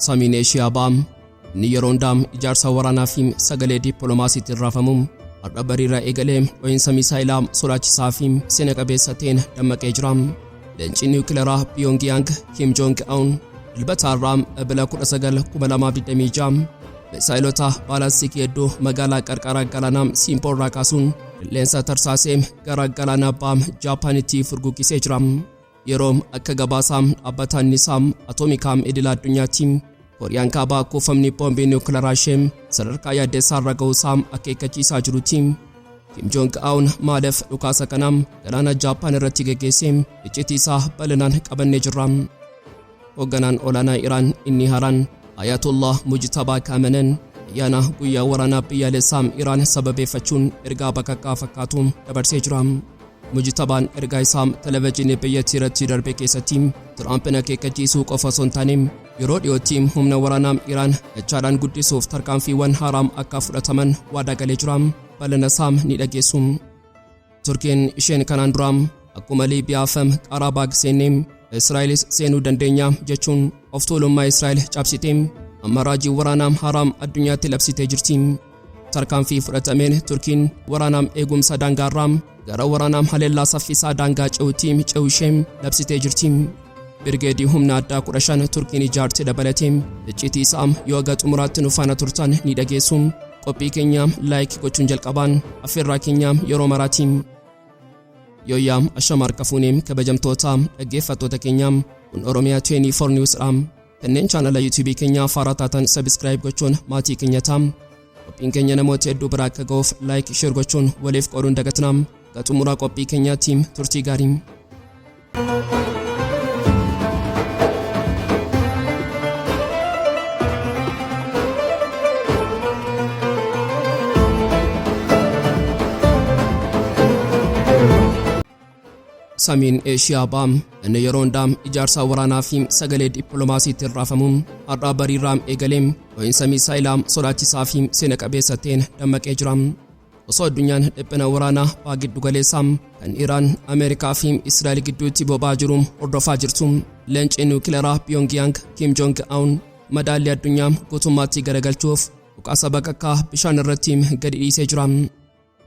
Samiin Eeshiyaa baam ni yeroon daam ijaarsa waraanaa fi sagalee dippiloomaasiitiin raafamuun har'a bariirraa eegalee dho'iinsa misaayilaa sodaachisaa fi seena qabeessa ta'een dammaqee jira. Leenci niwukileeraa Pyongyang Kim Jong-un dilbata har'aa ebila 19 2026 misaayilota baalaastikii hedduu magaalaa qarqara galaanaa Simpoorraa kaasuun qilleensa tarsaasee gara galaana baam Jaapaanitti furguqisee jira. Yeroo akka gabaasaa dhaabbataan nisaam atoomikaam idil addunyaatti Kooriyaan kaabaa kuufamni boombii niwukileeraa ishee sadarkaa yaaddeessaa irra ga'uusaa akeekkachiisaa jirutti Kim Jong-un maaliif dhukaasa kana galaana Jaapaan irratti geggeessee icciitii isaa bal'inaan qabannee jirra. Hoogganaan olaanaa Iraan inni haaraan Ayatollah Mujtabaa Khamenei ayyaana guyyaa waraanaa biyyaalessaa Iraan sababeeffachuun ergaa baqaqaa fakkaatu dabarsee jira. Mujtabaan ergaa isaa televezyiinii biyyattii irratti darbe keessatti Tiraampiin akeekkachiisuu qofa osoo hin taane yeroo dhiyootti humna waraanaa Iraan dachaadhaan guddisuuf tarkaanfiiwwan haaraam akka fudhataman waadaa galee jira. Bal'ina isaa ni dhageessu. Turkiin isheen kanaan dura akkuma Liibiyaa fi Qarabaag seennee Israa'elis seenuu dandeenya jechuun of tuulummaa Israa'el cabsitee amma raajii waraanaa haaraam addunyaatti labsitee jirti. Tarkaanfii fudhatameen Turkiin waraanaa eegumsa daangaarraa gara waraanaa haleellaa saffisaa daangaa ce'uutti ce'uu ishee labsitee jirti. Birgeedii humna addaa 15 Turkiin ijaarte dabalatee icciitii isaa yoo aga xumuraatti nu faana turtan ni dhageessu. Qophii keenya laayik gochuun jalqabaan affeerraa keenya yeroo maraati. Yooyyaa ashamar kafuuneem kabajamtoota dhaggeeffattoota keenya kun Oromiyaa 24 News dha. Kanneen chaanala YouTube keenya faaraa taatan subscribe gochuun maatii keenya ta'a. Qophiin keenya namoota hedduu biraa akka ga'uuf laayik share gochuun waliif qooduun dagatinaa. Xumuraa qophii keenyaatti turtii gaarii. Samiin Eeshiyaa baam inni yeroon daam ijaarsa waraanaa fi sagalee dippiloomaasiitiin raafamuun har'a bariirraa eegalee dho'iinsa misaayilaa sodaachisaa fi seena qabeessa ta'een dammaqee jira. Osoo addunyaan dhiphina waraanaa giddu galeessaa kan Iraan, Ameerikaa fi Israa'el gidduutti boba'aa jiru hordofaa jirtu leenci niwukileeraa Pyongyang Kim Jong-un madaalii addunyaa guutummaatti garagalchuuf dhukaasa baqaqaa bishaan irratti gadi dhiisee jira.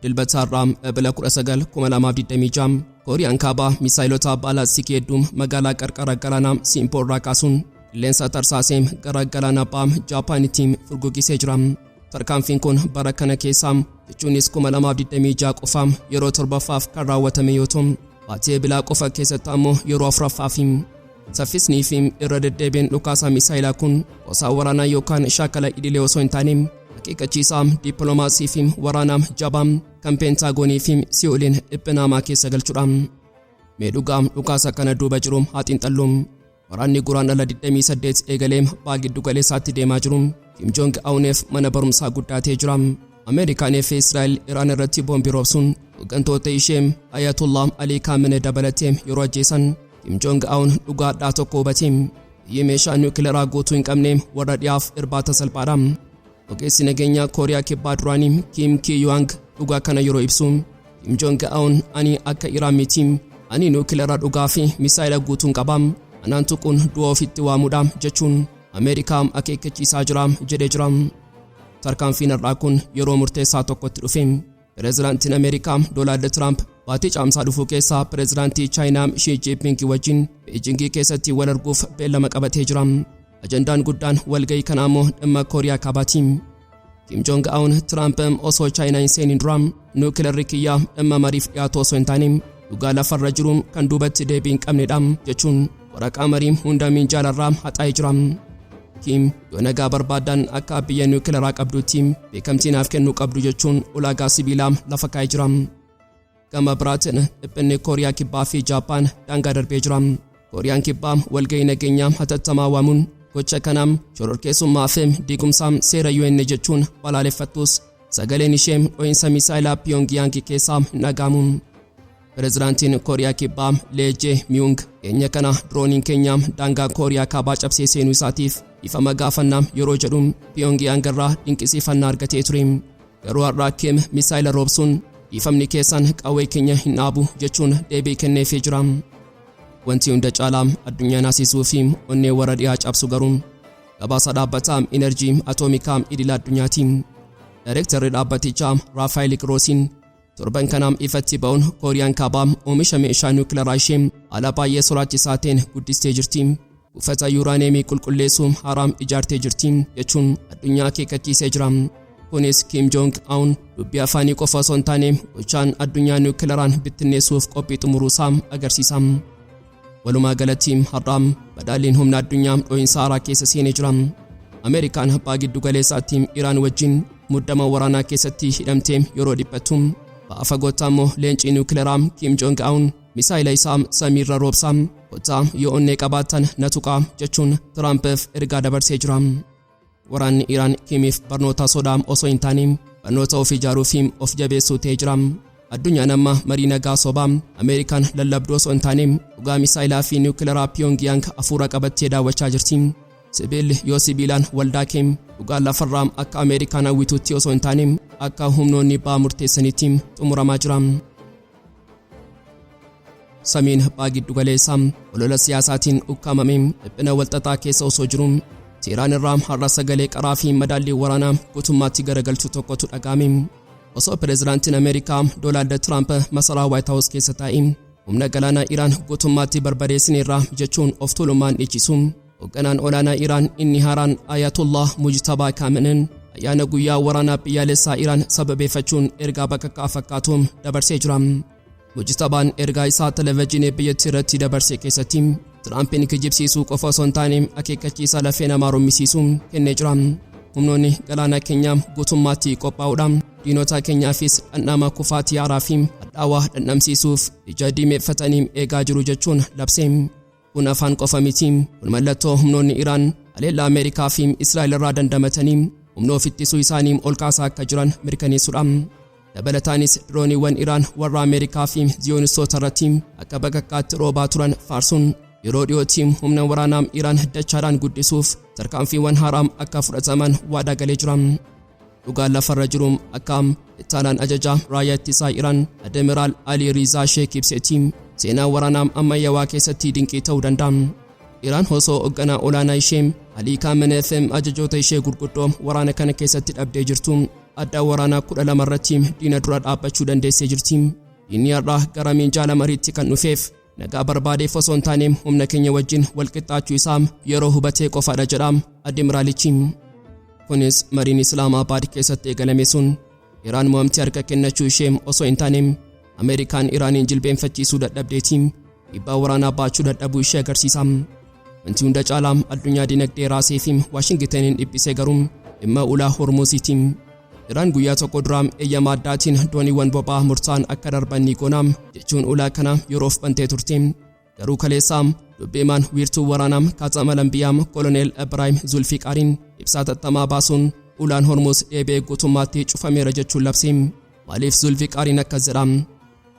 Dilbata har'aa ebila 19 2026 Kooriyaan kaabaa misaayilota baalaastikii hedduu magaalaa qarqara galaanaa Simpoorraa kaasuun qilleensa tarsaasee gara galaana baam Jaapaanitti furguqisee jira. Tarkaanfiin kun bara kana keessaa jechuunis 2026 qofa yeroo torbaffaaf kan raawwatame yoo ta'u baatee bilaa qofa keessatti ammoo yeroo afuraffaaf. Saffisnii fi irra deddeebiin dhukaasa misaayilaa kun gosa waraanaa yookaan shaakala idilee osoo hin taane akeekkachiisaa dippiloomaasii fi waraanaa jabaa kan peentaagoonii fi si'ooliin dhiphina keessa galchuudha. Mee dhukaasa kana duuba jiru haa xiinxallu. Waraanni guraandhala 28 eegalee giddu galeessaatti deemaa jiru. Kim Jong-uniif mana barumsaa guddaatee jira. Ameerikaan fi Israa'el Iraan irratti boombii roobsuun hooggantoota ishee Ayatollah Ali Khamenei dabalatee yeroo ajjeesan Kim Jong-un dhugaadhaa tokko hubatee biyyi meeshaa niwukileeraa guutuu hin qabne warra dhiyaaf irbaata salphaadha. Ogeessi nageenyaa Kooriyaa kibbaa duraanii Kim Ki-young dhugaa kana yeroo ibsu Kim Jong-un ani akka Iraan miti, ani niwukileeraa dhugaa fi misaayila guutuun qaba, anaan tuquun du'a ofitti waamuudha jechuun Ameerikaa akeekkachiisaa jira jedhee jira. Tarkaanfiin har'aa kun yeroo murteessaa tokkotti dhufe. Pireezidaantiin Ameerikaa Doonaald Tiraamp baatii caamsaa dhufuu keessaa pireezidaantii Chaayinaa Xi Jinping wajjin Beijingii keessatti wal arguuf beellama qabatee jira. Ajandaan guddaan walgahii kanaa immoo dhimma Kooriyaa kaabaati. Kim Jong-un Tiraamp osoo Chaayinaa hin seenin dura niwukileerri kiyyaa dhimma mariif dhiyaatu osoo hin taane dhugaa lafarra jiru kan duubatti deebii hin qabnedha jechuun waraqaa marii hunda minjaalarraa haxaa'ee jira. Kim yoo nagaa barbaadan akka biyya niwukileeraa qabduutti beekamtii naaf kennuu qabdu jechuun ulaagaa sibiilaa lafa kaa'ee jira. Gama biraatiin dhiphinni Kooriyaa kibbaa fi Jaapaan daangaa darbee jira. Kooriyaan kibbaa walgahii nageenyaa hatattamaa waamuun gocha kanaan shororkeessummaa fi diigumsaa seera UN jechuun balaaleffattus sagaleen ishee dho'iinsa misaayilaa Pyongyang keessaa hin dhagahamu. Pireezidaantiin Kooriyaa kibbaa Lee Jae-myung keenya kana dirooniin keenya daangaa Kooriyaa kaabaa cabsee seenuu isaatiif ifama gaafannaa yeroo jedhu Pyongyang irraa dinqisiifannaa argatee ture. Garuu har'aa Kim misaayila roobsuun ifamni keessan qawwee keenya hin dhaabu jechuun deebii kenneefii jira. Wanti hunda caalaa addunyaan asisuu fi onnee warra dhiyaa cabsu garuu gabaasa dhaabbataa Enerjii Atoomikaa idil addunyaatiin. Daayirektarri dhaabbatichaa Raafaayil Giroosiin torban kanaam ifatti ba'uun Kooriyaan kaabaa oomisha meeshaa niwukileeraa ishee haala baay'ee sodaachisaa ta'een guddistee jirti. Buufata yuuraaneemii qulqulleessuu haaraa ijaartee jirti jechuun addunyaa akeekkachiisee jira. Kunis Kim Jong Un dubbii afaanii qofa osoo hin taane gochaan addunyaa niwukileeraan bittinneessuuf qophii xumuruusaa agarsiisa. Walumaa galatti har'aa badhaaliin humna addunyaa dhoohinsa haaraa keessa seenee jira. Ameerikaan abbaa giddu galeessaatti Iraan wajjin muddama waraanaa keessatti hidhamtee yeroo dhiphattu ba'a fagoottaa immoo leencii niwukileeraa Kim Jong Un misaayila isaa samiirra roobsaa kottaa yoo onnee qabaattan na tuqaa jechuun Tiraampiif ergaa dabarsee jira. Waraanni Iraan Kimiif barnoota sodaa osoo hin taane barnoota of ijaaruu fi of jabeessuu ta'ee jira. Addunyaan amma marii nagaa sobaa Ameerikaan lallabduu osoo hin taane dhugaa misaayilaa fi niwukileeraa Pyongyang afuura qabattee daawwachaa jirti. Sibiilli yoo sibiilaan waldaa keem dhugaa lafarraa akka Ameerikaan hawwituutti osoo hin taane akka humnoonni ba'aa murteessanitti xumuramaa jira. Samiin abbaa giddu galeessaa olola siyaasaatiin ukkaamame dhiphina walxaxaa keessa osoo jiru Teeraan irraa har'a sagalee qaraa fi madaallii waraanaa guutummaatti garagalchuu tokkotu dhaga'ame. Osoo pireezidaantiin Ameerikaa Doonaald Tiraamp masaraa Waayit Haawus keessa taa'ee humna galaanaa Iraan guutummaatti barbadeessineerra jechuun of tuulummaan dhiichisu. Hoogganaan olaanaa Iraan inni haaraan Ayatollah Mujtabaa Kaaminen ayyaana guyyaa waraanaa biyyaalessaa Iraan sababeeffachuun ergaa bakka fakkaatu dabarsee jira. Mujtabaan ergaa isaa televezyiinii biyyattii irratti dabarsee keessatti Tiraampiin kijibsiisuu qofa osoo hin taane akeekkachiisa lafee namaa rommisiisuu kennee jira. Humnoonni galaana keenyaa guutummaatti qophaa'uudhaan diinota keenyaafis dhandhama kufaatii haaraa fi hadhaawaa dhandhamsiisuuf ija diimeeffatanii eegaa jiru jechuun labsee. Kun afaan qofa miti. Kun mallattoo humnoonni Iraan haleellaa Ameerikaa fi Israa'el irraa dandamatanii humna of ittisuu isaanii ol kaasaa akka jiran mirkaneessuudha. Dabalataanis dirooniiwwan Iraan warra Ameerikaa fi Ziyoonistoota irratti akka bakakkaatti roobaa turan faarsuun yeroo dhiyootti humna waraanaa Iraan dachaadhaan guddisuuf tarkaanfiiwwan haaraa akka fudhataman waadaa galee jira. Dhugaan lafarra jiru akka ittaanaan ajajaa raayyaa ittisaa Iraan Admiraal Ali Riizaa Sheek ibsetti seenaa waraanaa ammayyaawaa keessatti dinqii ta'uu danda'a. Iraan osoo hoogganaa olaanaa ishee Ali Khamenei fi ajajoota ishee gurguddoo waraana kana keessatti dhabdee jirtu adda waraanaa 12 irratti diina dura dhaabbachuu dandeessee jirti. Inni har'a gara minjaala mariitti kan dhufeef nagaa barbaadeef osoo hin taane humna keenya wajjin walqixxaachuu isaa yeroo hubatee qofaadha jedha Admiraalichi. Kunis mariin Islaamabaad keessatti eegalame sun Iraan mo'amtee harka kennachuu ishee osoo hin taane Ameerikaan Iraaniin jilbeenfachiisuu dadhabdeetti dhiibbaa waraanaa baachuu dadhabuu ishee agarsiisa. Wanti hunda caalaa addunyaa dinagdee raasee fi Waashingitaniin dhiphisee garuu dhimma ulaa Hormuuziiti. Iraan guyyaa tokko dura eeyyama addaatiin dooniiwwan boba'aa murtaa'an akka darban ni goona jechuun ulaa kana yeroof bantee turte. Garuu kaleessaa dubbiimaan wiirtuu waraanaa Kaatama Lambiyaa Koloneel Ibraahim Zulfiqaariin ibsaa tattamaa baasuun ulaan Hormuuz deebi'ee guutummaatti cufameera jechuun labse. Maaliif Zulfiqaariin akkas jedha?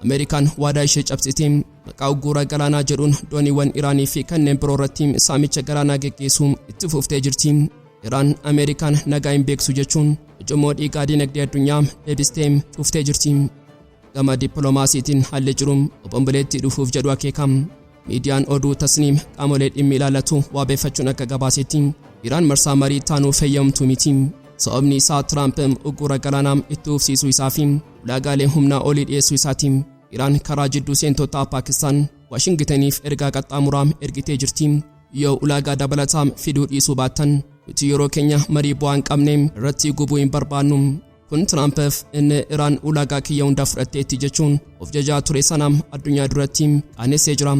Ameerikaan waadaa ishee cabsitee maqaa uggura galaanaa jedhuun dooniiwwan Iraanii fi kanneen biroo irratti saamicha galaanaa geggeessuu itti fuftee jirti. Iraan Ameerikaan nagaa hin beeksu jechuun ujummoo dhiigaa dinagdee addunyaa deebistee cuftee jirti. Gama dippiloomaasiitiin haalli jiru obomboleetti dhufuuf jedhu akeekam. Miidiyaan oduu Tasniim qaamolee dhimmi ilaallatu waabeeffachuun akka gabaasetti Iraan marsaa marii taanuu fayyamtu miti. Sababni isaa Tiraamp uggura galaanaa itti ufsiisuu isaa fi ulaagaalee humnaa olii dhiyeessuu isaati. Iraan karaa jidduu seentota Paakistaan Waashingitaniif ergaa qaxxaamuraa ergitee jirti. Yoo ulaagaa dabalataa fiduu dhiisuu baattan nuti yeroo keenya marii bu'aa hin qabne irratti gubuu hin barbaannu. Kun Tiraampiif inni Iraan ulaagaa kiyya hunda fudhatteetti jechuun of jajaa ture sana addunyaa duratti qaanessee jira.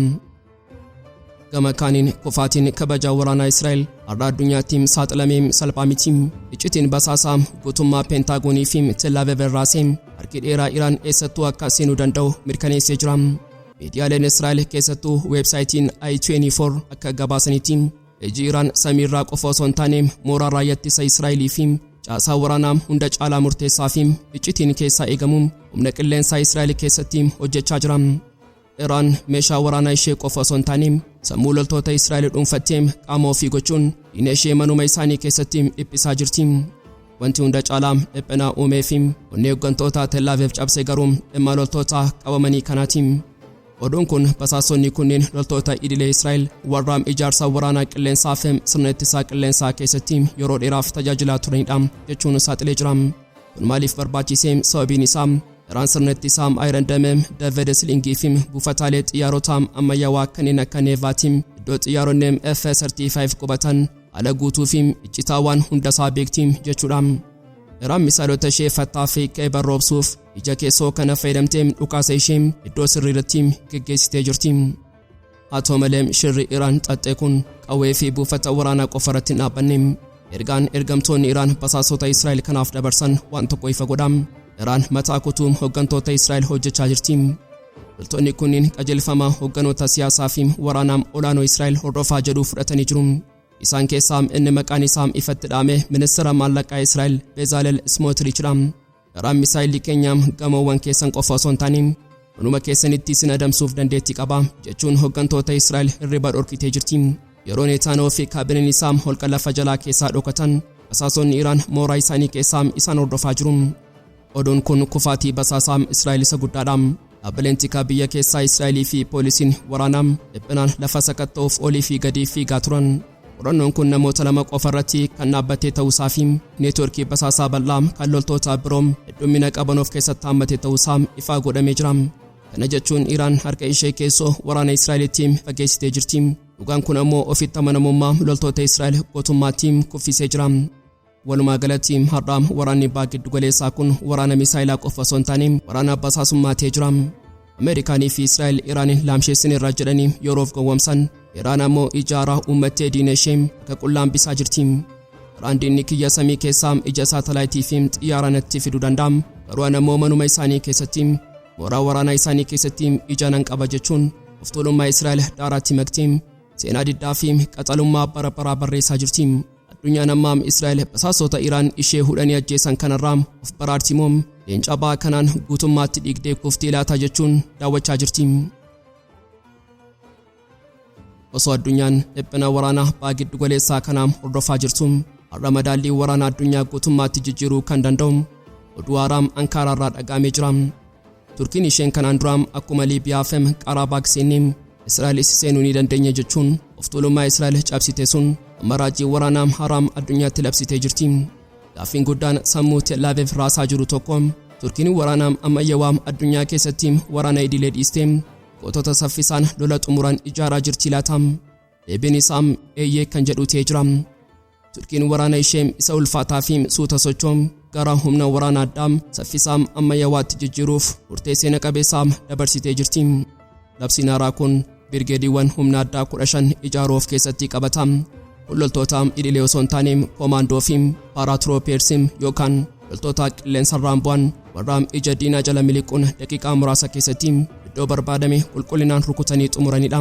Gama kaaniin kufaatiin kabajaa waraanaa Israa'el har'a addunyaatti saaxilamee salphaa miti. Iccitiin basaasaa guutummaa Peentaagoonii fi Tel Aviv irraasee harki dheeraa Iraan eessattuu akka seenuu danda'u mirkaneessee jira. Miidiyaaleen Israa'el keessattuu weebsaayitiin I24 akka gabaasanitti ejji Iraan samiirraa qofa osoo hin taane mooraa raayyaa ittisa Israa'elii fi caasaa waraanaa hunda caalaa murteessaa fi iccitiin keessaa eegamuun humna qilleensaa Israa'el keessatti hojjechaa jira. Iraan meeshaa waraanaa ishee qofa osoo hin taane sammuu loltoota Israa'el dhuunfattee qaama ofii gochuun diina ishee manuma isaanii keessatti dhiphisaa jirti. Wanti hunda caalaa dhiphina uumee fi onnee hooggantoota Tel Aviv cabsee garuu dhimma loltoota qabamanii kanaati. Oduun kun basaasonni kunneen loltoota idilee Israa'el warra ijaarsa waraanaa qilleensaa fi sirna ittisaa qilleensaa keessatti yeroo dheeraaf tajaajilaa turanidha jechuun saaxilee jira. Kun maaliif barbaachise? Sababiin isaa Iraan sirna ittisaa Iron Dome David Slingii fi buufataalee xiyyaarota ammayyaawaa kanneen akka Neevaatii iddoo xiyyaaronni F-35 qubatan ala guutuu fi iccitaawwan hundasaa beektii jechuudha. Iraan misaalota ishee fattaa fi qeeban roobsuuf ija keessoo kana fayyadamtee dhukaasa ishee iddoo sirriirratti geggeessitee jirti. Haa ta'u malee shirri Iraan xaxxee kun qawwee fi buufata waraanaa qofa irratti hin dhaabbanne. Ergaan ergamtoonni Iraan basaasota Israa'el kanaaf dabarsan waan tokko ifa godha. Iraan mataa kutuu hooggantoota Israa'el hojjechaa jirti. Loltoonni kunniin qajeelfama hoogganoota siyaasaa fi waraanaa olaanoo Israa'el hordofaa jedhu fudhatanii jiru. Isaan keessaa inni maqaan isaa ifatti dhaame ministeera maallaqaa Israa'el Bezalel Smotrichidha. Iraan misaayilii keenya gamoowwan keessan qofa osoo hin taane manuma keessanitti isin adamsuuf dandeettii qaba jechuun hooggantoota Israa'el hirriba dhorkitee jirti. Yeroo Netanyaahuu fi kaabineen isaa holqa lafa jalaa keessaa dhokatan basaasonni Iraan mooraa isaanii keessaa isaan hordofaa jiru. Oduun kun kufaatii basaasaa Israa'el isa guddaadha. Dhaabbileen tikaa biyya keessaa Israa'elii fi poolisiin waraanaa dhiphinaan lafa sakatta'uuf olii fi gadi fiigaa turan. Qorannoon kun namoota lama qofa irratti kan dhaabbatee ta'uusaa fi neetwoorkii basaasaa bal'aa kan loltoota biroo heddumina qaban of keessatti hammatee ta'uusaa ifaa godhamee jira. Kana jechuun Iraan harka ishee keessoo waraana Israa'elitti fageessitee jirti. Dhugaan kun ammoo ofitti amanamummaa loltoota Israa'el gootummaatti kuffisee jira. Walumaa galatti har'a waraanni giddu galeessaa kun waraana misaayilaa qofa osoo hin taane waraana basaasummaa ta'ee jira. Ameerikaanii fi Israa'el Iraanin laamsheessinirra jedhanii yeroof gowwomsan. Iraan ammoo ijaaraa uummattee diina ishee akka qullaambisaa jirti. Iraan diinni kiyya samii keessaa ija saatalaayitii fi xiyyaara natti fiduu danda'a. Garuu ammoo manuma isaanii keessatti mooraa waraanaa isaanii keessatti ija nan qaba jechuun of tuulummaa Israa'el daaraatti maktii seenaa diddaa fi qaxalummaa bara baraa barreessaa jirti. Addunyaan ammaa Israa'el basaasota Iraan ishee hudhanii ajjeesan kanarraa of baraartimoo leenca ba'aa kanaan guutummaatti dhiigdee kuftii laata jechuun daawwachaa jirti. Osoo addunyaan dhiphina waraanaa giddu galeessaa kanaan hordofaa jirtu har'a madaallii waraanaa addunyaa guutummaatti jijjiiruu kan danda'u oduu haaraan Ankaaraarraa dhagaamee jira. Turkiin isheen kanaan dura akkuma Liibiyaa fi Qarabaag seenee Israa'el seenuu ni dandeenya jechuun of tuulummaa Israa'el cabsite sun raajii waraanaa haaraam addunyaatti labsitee jirti. Gaaffiin guddaan sammuu Tel Aviv raasaa jiru tokko Turkiin waraanaa ammayyaawaa addunyaa keessatti waraana idilee dhiistee gootota saffisaan lola xumuran ijaaraa jirti laata? Deebiin isaa eeyyee kan jedhu ta'ee jira. Turkiin waraana ishee isa ulfaataa fi suuta sochoom gara humna waraana addaa saffisaa ammayyawaatti jijjiiruuf murtee seena qabeessaa dabarsitee jirti. Labsiin haaraa kun birgeediiwwan humna addaa 15 ijaaruu of keessatti qabata. Loltoota idilee osoo hin taane koomaandoo fi paaraatiroopeersii yookaan loltoota qilleensarraan bu'an warra ija diinaa jala miliquun daqiiqaa muraasa keessatti iddoo barbaadame qulqullinaan rukutanii xumuranidha.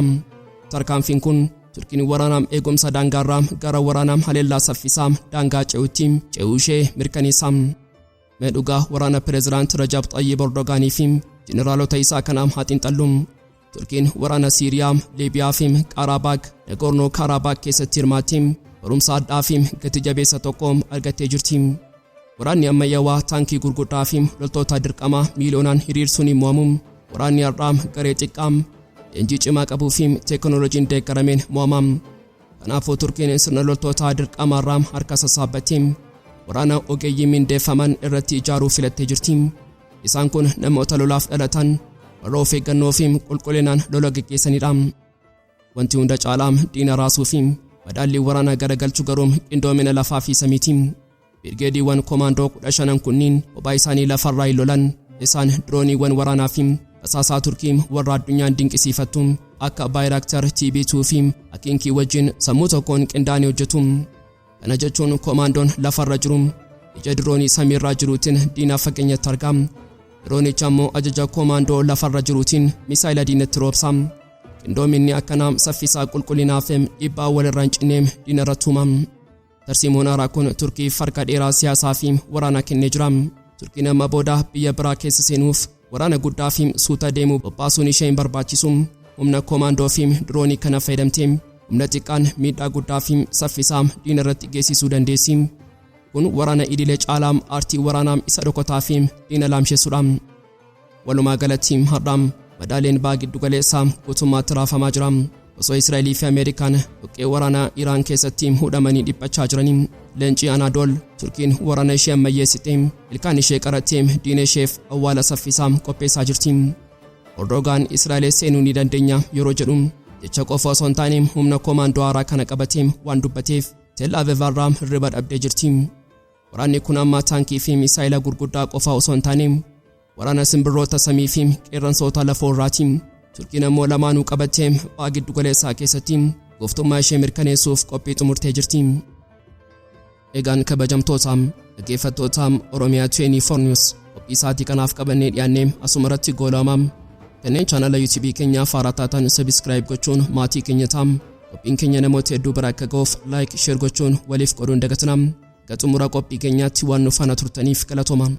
Tarkaanfiin kun Turkiin waraanaa eegumsa daangaarraa gara waraanaa haleellaa saffisaa daangaa ce'utti ce'uu ishee mirkaneessa. Mee dhugaa waraana pireezidaant Rajab Xayyib Erdogaanii fi jeneraalota isaa kanaan haa xiinxallu. Turkiin waraana Siiriyaa, Liibiyaa fi Qarabaag Nagorno Karabaag keessatti hirmaattee barumsa addaa fi gati jabeessa tokko argattee jirti. Waraanni ammayyaawaa taankii gurguddaa fi loltoota dirqamaa miiliyoonaan hiriirsuun mo'amu. Waraanni har'aa garee xiqqaa leenjii cimaa qabuu fi teekinooloojiin deeggarameen mo'ama. Kanaafuu Turkiin sirna loltoota dirqamaarraa harka sassaabbattee waraana ogeeyyii mindeeffaman irratti ijaaruu filattee jirti. Isaan kun namoota lolaaf dhalatan warra of eeggannoo fi qulqullinaan lola gaggeessanidha. Wanti hunda caalaa diina raasuu fi madaallii waraanaa garagalchuu garuu qindoomina lafaa fi samiiti. Birgeediiwwan koomaandoo 15 kunniin kophaa isaanii lafarraa hin lolan. Isaan dirooniiwwan waraanaa fi basaasaa Turkii warra addunyaan dinqisiifattu akka Bayraktar TB2 fi Akiinkii wajjin sammuu tokkoon qindaanii hojjetu. Kana jechuun koomaandoon lafarra jiru ija diroonii samiirraa jiruutiin diinaaf fageenyatti argama. Diroonichi ammoo ajaja koomaandoo lafarra jiruutiin misaayila diinatti roobsa. Qindoominni akkanaa saffisaa qulqullinaa fi dhiibbaa walirraa hin cinne diinarratti uumama. Tarsiimoon haaraa kun Turkiif harka dheeraa siyaasaa fi waraanaa kennee jira. Turkiin amma booda biyya biraa keessa seenuuf waraana guddaa fi suuta deemuu bobbaasuun ishee hin barbaachisu. Humna koomaandoo fi diroonii kana fayyadamtee humna xiqqaan miidhaa guddaa fi saffisaa diinarratti geessisuu dandeessi. Kun waraana idilee caalaa aartii waraanaa isa dhokataa fi diina laamsheessuudha. Walumaa galatti har'aa madaaleen ba'aa giddu galeessaa guutummaatti raafamaa jira. Osoo Israa'elii fi Ameerikaan buqqee waraanaa Iraan keessatti hudhamanii dhiphachaa jiranii, leencii Anaadool Turkiin waraana ishee ammayyeessitee ilkaan ishee qarattee diina isheef awwaala saffisaa qopheessaa jirti. Erdogaan Israa'el seenuu ni dandeenya yeroo jedhu jecha qofa osoo hin taane humna koomaandoo haaraa kana qabatee waan dubbateef Tel Aviv irraa hirriba dhabdee jirti. Waraanni kun amma taankii fi misaayila gurguddaa qofa osoo hin taane waraana simbirroota samii fi qeerransoota lafoo irraati. Turkiin ammoo lamaanuu qabattee ba'aa giddu galeessaa keessatti gooftummaa ishee mirkaneessuuf qophii xumurtee jirti. Egaan kabajamtoota dhaggeeffattoota Oromiyaa 24 News qophii sa'aatii kanaaf qabannee dhiyaannee asuma irratti goolama. Kanneen chaanala YouTube keenyaaf haaraa taatan subscribe gochuun maatii keenya ta'aa. Qophiin keenya namoota hedduu bira akka ga'uuf like share gochuun waliif qooduun dagatinaa. Xumura qophii keenyaatti waan nu faana turtaniif galatooma.